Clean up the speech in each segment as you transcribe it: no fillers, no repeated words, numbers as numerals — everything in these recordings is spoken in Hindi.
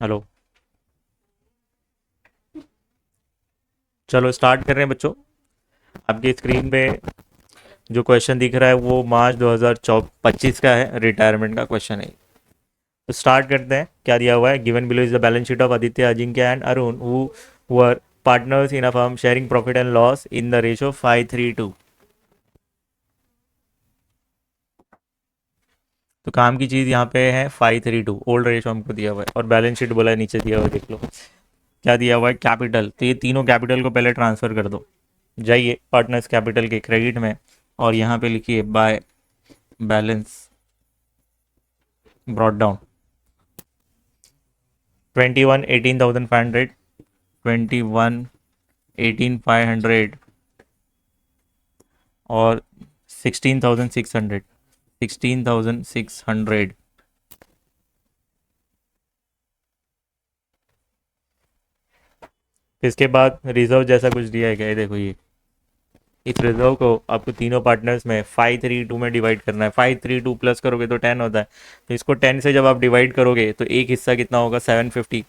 हेलो। चलो स्टार्ट कर रहे हैं बच्चों। आपकी स्क्रीन पे जो क्वेश्चन दिख रहा है वो मार्च 2025 का है, रिटायरमेंट का क्वेश्चन है। तो स्टार्ट करते हैं। क्या दिया हुआ है? Given below is the balance sheet of Aditya, Ajinkya and Arun who were partners in a firm sharing profit and loss in the ratio 5:3:2। तो काम की चीज़ यहाँ पे है 5:3:2, ओल्ड रेशियो हमको दिया हुआ है और बैलेंस शीट बोला है नीचे दिया हुआ है, देख लो क्या दिया हुआ है। कैपिटल, तो ये तीनों कैपिटल को पहले ट्रांसफर कर दो। जाइए पार्टनर्स कैपिटल के क्रेडिट में और यहाँ पे लिखिए बाय बैलेंस ब्रॉट डाउन। 21 18,500, 21 18,500 और 16,600, 16,600। इसके बाद रिजर्व जैसा कुछ दिया है क्या? ये देखो, ये इस रिजर्व को आपको तीनों पार्टनर्स में 5:3:2 में डिवाइड करना है। 5:3:2 प्लस करोगे तो 10 होता है। तो इसको 10 से जब आप डिवाइड करोगे तो एक हिस्सा कितना होगा? 750।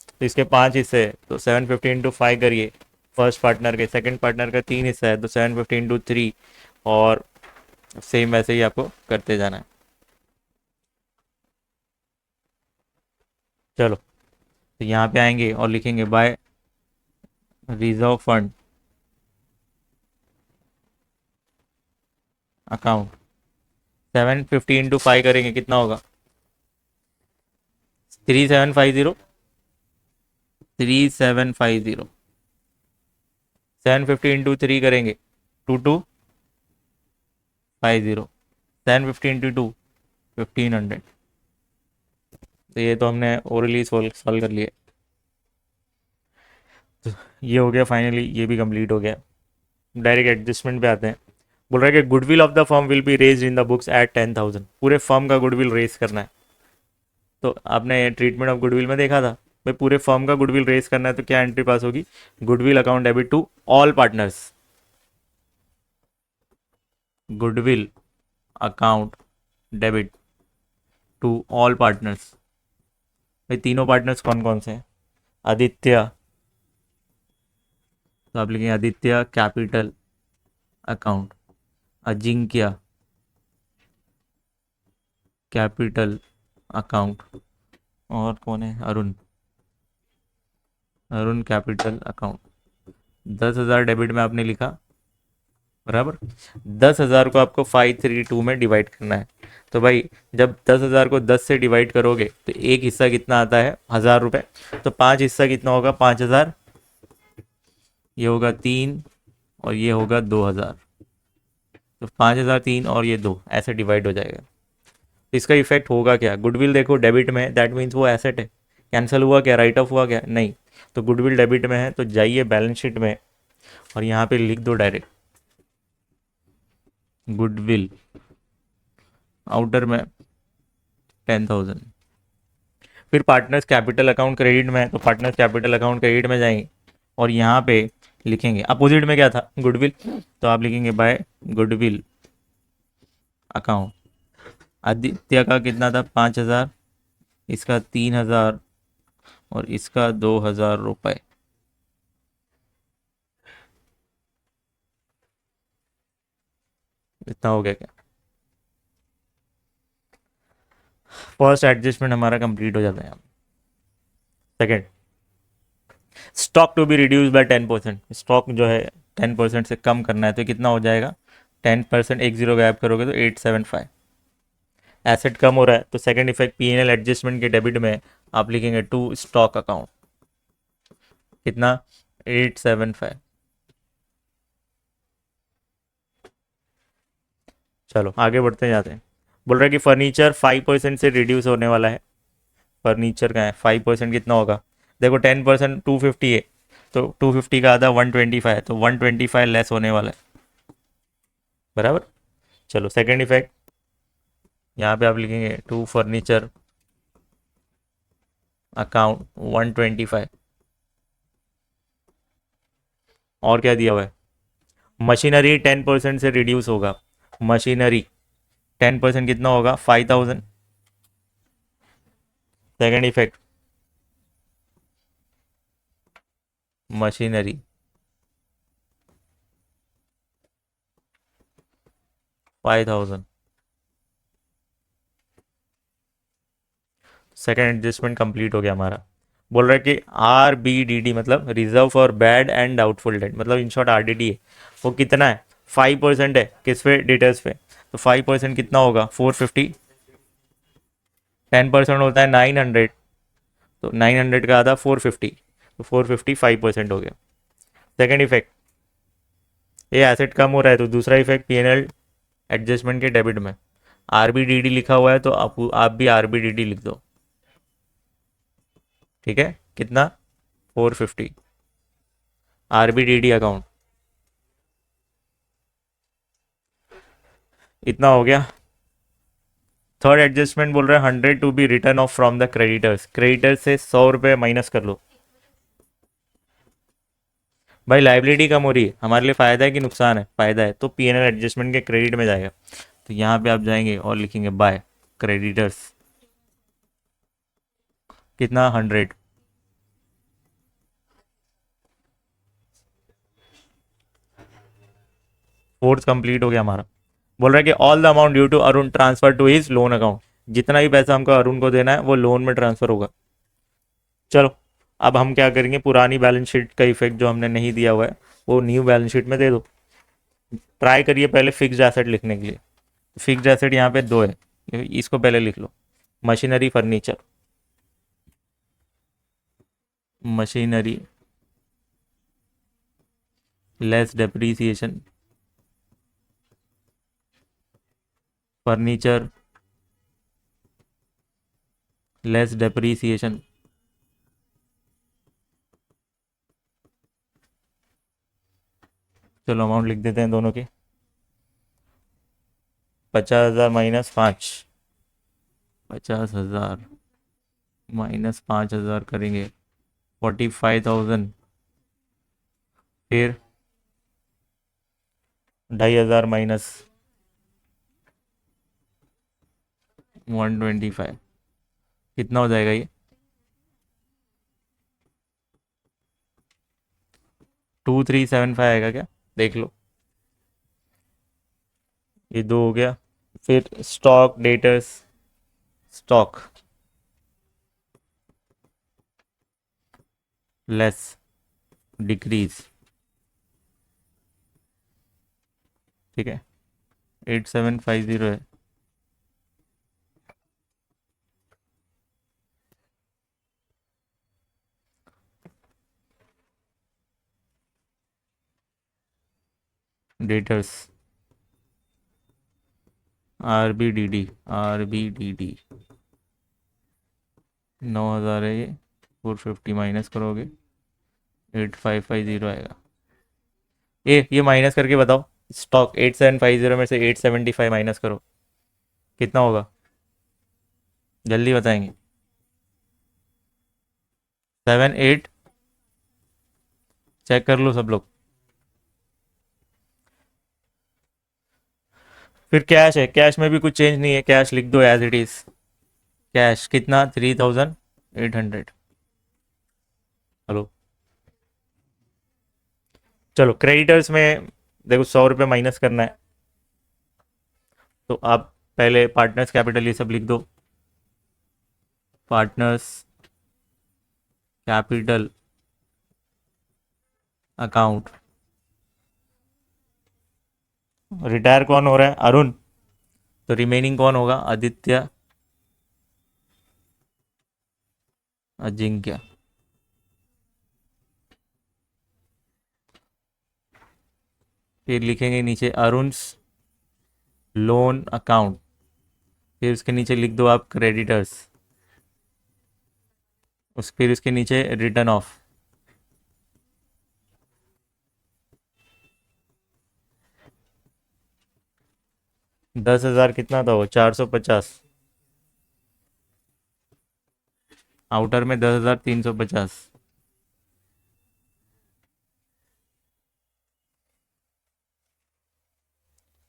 तो इसके 5 हिस्से हैं, तो 750 इंटू 5 करिए। फर्स्ट पार्टनर के, सेकंड पार्टनर का 3 हिस्सा है तो 750 इंटू 3। और सेम वैसे ही आपको करते जाना है। चलो, तो यहाँ पे आएंगे और लिखेंगे by reserve fund account. 750 into 5 करेंगे कितना होगा? 3750। 3750। 750 इंटू 3 करेंगे 2250। 750 इंटू 2 1500। तो ये तो हमने ओरली सॉल्व कर लिया। तो ये हो गया फाइनली, ये भी कंप्लीट हो गया। डायरेक्ट एडजस्टमेंट पे आते हैं। बोल रहा है कि goodwill of the firm will be raise in the books at 10,000। पूरे फर्म का गुडविल रेज करना है। तो आपने ट्रीटमेंट ऑफ गुडविल में देखा था भाई, पूरे फर्म का गुडविल रेज करना है तो क्या एंट्री पास होगी? Goodwill account debit to all partners. Goodwill account debit to all partners. भाई तीनों पार्टनर्स कौन कौन से हैं? आदित्य, तो आप लिखेंगे Aditya capital account. Ajinkya capital account. और कौन है? Arun, Arun capital account. 10,000 debit में आपने लिखा, बराबर। 10,000 को आपको 5:3:2 में डिवाइड करना है। तो भाई जब 10,000 को 10 से डिवाइड करोगे तो एक हिस्सा कितना आता है? 1,000 रुपये। तो 5 हिस्सा कितना होगा? 5,000। ये होगा 3 और ये होगा 2,000। तो 5,000, 3 और ये 2 ऐसे डिवाइड हो जाएगा। तो इसका इफेक्ट होगा क्या? गुडविल देखो डेबिट में है, दैट मीन्स वो एसेट है। कैंसिल हुआ क्या? राइट ऑफ हुआ क्या? नहीं। तो गुडविल डेबिट में है तो जाइए बैलेंस शीट में और यहाँ पे लिख दो डायरेक्ट गुडविल आउटर में 10,000। फिर पार्टनर्स कैपिटल अकाउंट क्रेडिट में है तो पार्टनर्स कैपिटल अकाउंट क्रेडिट में जाएंगे और यहाँ पे लिखेंगे अपोजिट में क्या था? गुडविल। तो आप लिखेंगे बाय गुडविल अकाउंट। आदित्य का कितना था? 5,000। इसका 3,000 और इसका 2,000 रुपये। इतना हो गया क्या? फर्स्ट एडजस्टमेंट हमारा कंप्लीट हो जाता है। Second, stock to be reduce by 10%। Stock जो है 10% से कम करना है तो कितना हो जाएगा? 10% एक जीरो गैप करोगे तो 875। एसेट कम हो रहा है तो सेकंड इफेक्ट P&L एडजस्टमेंट के डेबिट में आप लिखेंगे टू स्टॉक अकाउंट। कितना? 875। चलो आगे बढ़ते जाते हैं। बोल रहा है कि फर्नीचर 5% से रिड्यूस होने वाला है। फर्नीचर का है 5%, कितना होगा? देखो 10% 250 है, तो 250 का आधा 125 है, तो 125 लेस होने वाला है, बराबर। चलो सेकंड इफेक्ट, यहाँ पे आप लिखेंगे टू फर्नीचर अकाउंट 125। और क्या दिया हुआ है? मशीनरी 10% से रिड्यूस होगा। मशीनरी 10% कितना होगा? 5,000। Second effect machinery 5000। Second adjustment complete हो गया हमारा। बोल रहा है कि RBDD मतलब reserve for bad and doubtful debt, मतलब इन शॉर्ट RDD है। वो कितना है? 5% है। किस पे? डिटेल्स पे। तो 5% कितना होगा? 450। 10% होता है 900। तो 900 का आधा 450, तो 450 5% हो गया। सेकेंड इफेक्ट, ये एसेट कम हो रहा है, तो दूसरा इफेक्ट P&L एडजस्टमेंट के डेबिट में RBDD लिखा हुआ है, तो आप भी RBDD लिख दो। ठीक है, कितना? 450 RBDD अकाउंट। इतना हो गया। थर्ड एडजस्टमेंट बोल रहा है 100 to be written off from the creditors. Creditors से 100 रुपये माइनस कर लो। भाई लाइबिलिटी कम हो रही है, हमारे लिए फ़ायदा है कि नुकसान है? फ़ायदा है, तो P&L एडजस्टमेंट के क्रेडिट में जाएगा। तो यहाँ पे आप जाएंगे और लिखेंगे बाय क्रेडिटर्स। कितना? 100। फोर्थ कंप्लीट हो गया हमारा। बोल रहा है कि all the amount due to Arun transfer to his loan account. जितना भी पैसा हमको अरुण को देना है वो लोन में ट्रांसफर होगा। चलो, अब हम क्या करेंगे, पुरानी बैलेंस शीट का इफेक्ट जो हमने नहीं दिया हुआ है वो न्यू बैलेंस शीट में दे दो। ट्राई करिए पहले फिक्स्ड एसेट लिखने के लिए। फिक्स्ड एसेट यहाँ पे दो है, इसको पहले लिख लो। Machinery furniture, machinery less depreciation, furniture less depreciation. चलो अमाउंट लिख देते हैं दोनों के। 50,000 माइनस 5, 50,000 माइनस 5,000 करेंगे 45,000। फिर 2,500 माइनस 125, कितना हो जाएगा ये? 2375 आएगा क्या? देख लो, ये दो हो गया। फिर stock debtors, stock less decrease. ठीक है, 8750 है। Debtors R B D D 9,000 है ये। 450 माइनस करोगे 8550 आएगा। ये माइनस करके बताओ। स्टॉक 8750 में से 875 माइनस करो, कितना होगा? जल्दी बताएंगे। 78। चेक कर लो सब लोग। फिर कैश है, कैश में भी कुछ चेंज नहीं है, कैश लिख दो एज इट इज। कैश कितना? 3,800। हेलो, चलो क्रेडिटर्स में देखो 100 रुपये माइनस करना है, तो आप पहले पार्टनर्स कैपिटल ये सब लिख दो। Partners capital account. रिटायर कौन हो रहा है? अरुण। तो रिमेनिंग कौन होगा? आदित्य, अजिंक्य। फिर लिखेंगे नीचे अरुण लोन अकाउंट। फिर उसके नीचे लिख दो आप क्रेडिटर्स। फिर उसके नीचे रिटर्न ऑफ। 10,000 कितना था वो? 450। आउटर में 10,350।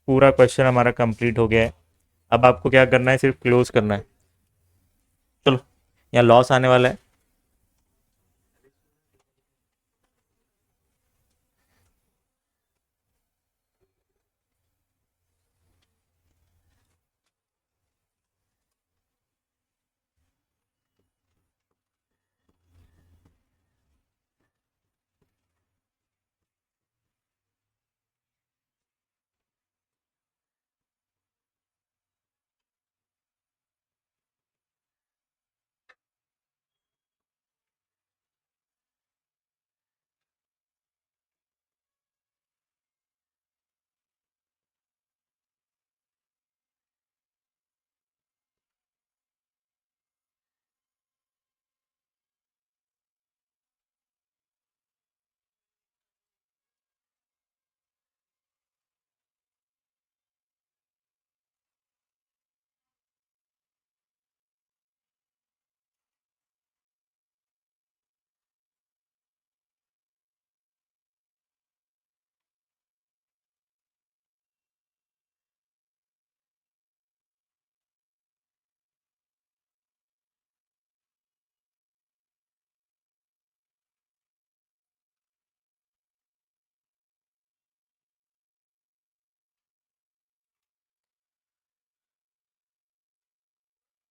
पूरा क्वेश्चन हमारा कंप्लीट हो गया है। अब आपको क्या करना है? सिर्फ क्लोज करना है। चलो, यहाँ लॉस आने वाला है।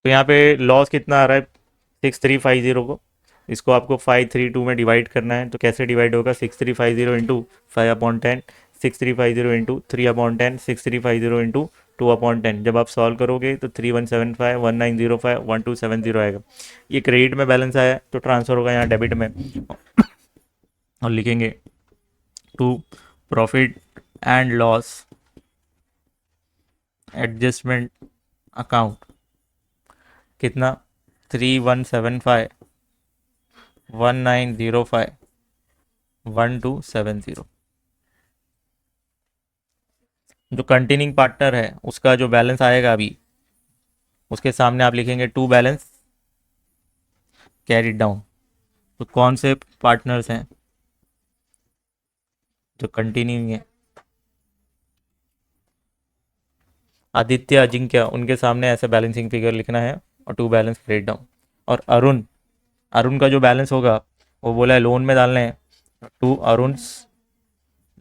तो यहाँ पे लॉस कितना आ रहा है 6350 को, इसको आपको 532 में डिवाइड करना है। तो कैसे डिवाइड होगा, 6350 इंटू 5/10, 6350 इंटू 3/10, 6350 इंटू 2/10। जब आप सॉल्व करोगे तो 3175 1905 1270 आएगा। ये क्रेडिट में बैलेंस आया है, तो ट्रांसफर होगा यहाँ डेबिट में, और लिखेंगे to profit and loss adjustment account, कितना 3175 1905 1270। जो कंटिन्यूइंग पार्टनर है उसका जो बैलेंस आएगा अभी, उसके सामने आप लिखेंगे टू बैलेंस कैरिड डाउन। तो कौन से पार्टनर्स हैं जो कंटिन्यूइंग है, आदित्य अजिंक्य, उनके सामने ऐसे बैलेंसिंग फिगर लिखना है और टू बैलेंस क्रेडिट डाउन। और अरुण, अरुण का जो बैलेंस होगा वो बोला है लोन में डालने हैं, टू अरुण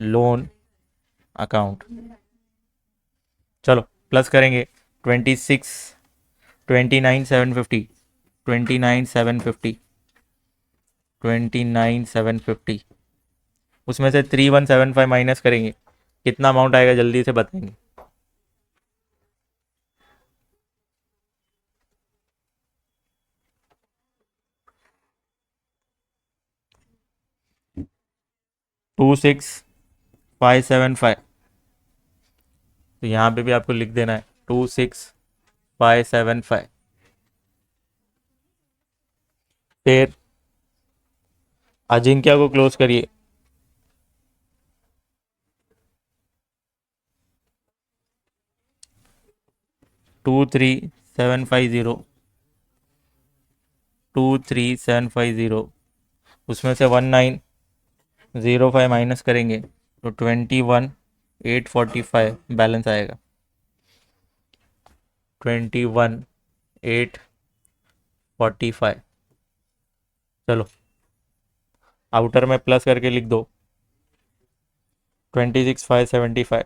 लोन अकाउंट। चलो प्लस करेंगे, 26 29,750, 29,750, 29,750, उसमें से 3175 माइनस करेंगे, कितना अमाउंट आएगा जल्दी से बताएंगे। 26,575। तो यहाँ पे भी आपको लिख देना है 26,575। फिर अजिंक्य को क्लोज करिए, 23,750, 23,750, उसमें से 1905 माइनस करेंगे तो 21,845 बैलेंस आएगा, 21,845। चलो आउटर में प्लस करके लिख दो 26,575,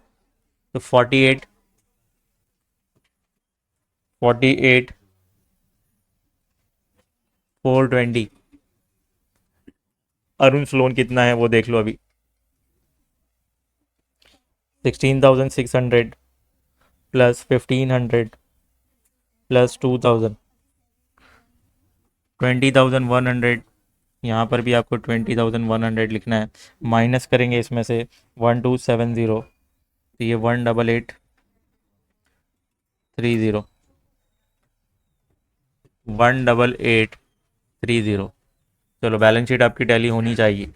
तो 48,420। अरुण लोन कितना है वो देख लो अभी, 16,600 प्लस 1,500 प्लस 2,000, 20,100। यहाँ पर भी आपको 20,100 लिखना है, माइनस करेंगे इसमें से 1270, तो ये 18830, 18830। चलो बैलेंस शीट आपकी टैली होनी चाहिए।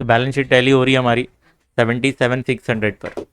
तो बैलेंस शीट टैली हो रही है हमारी 77,600 पर।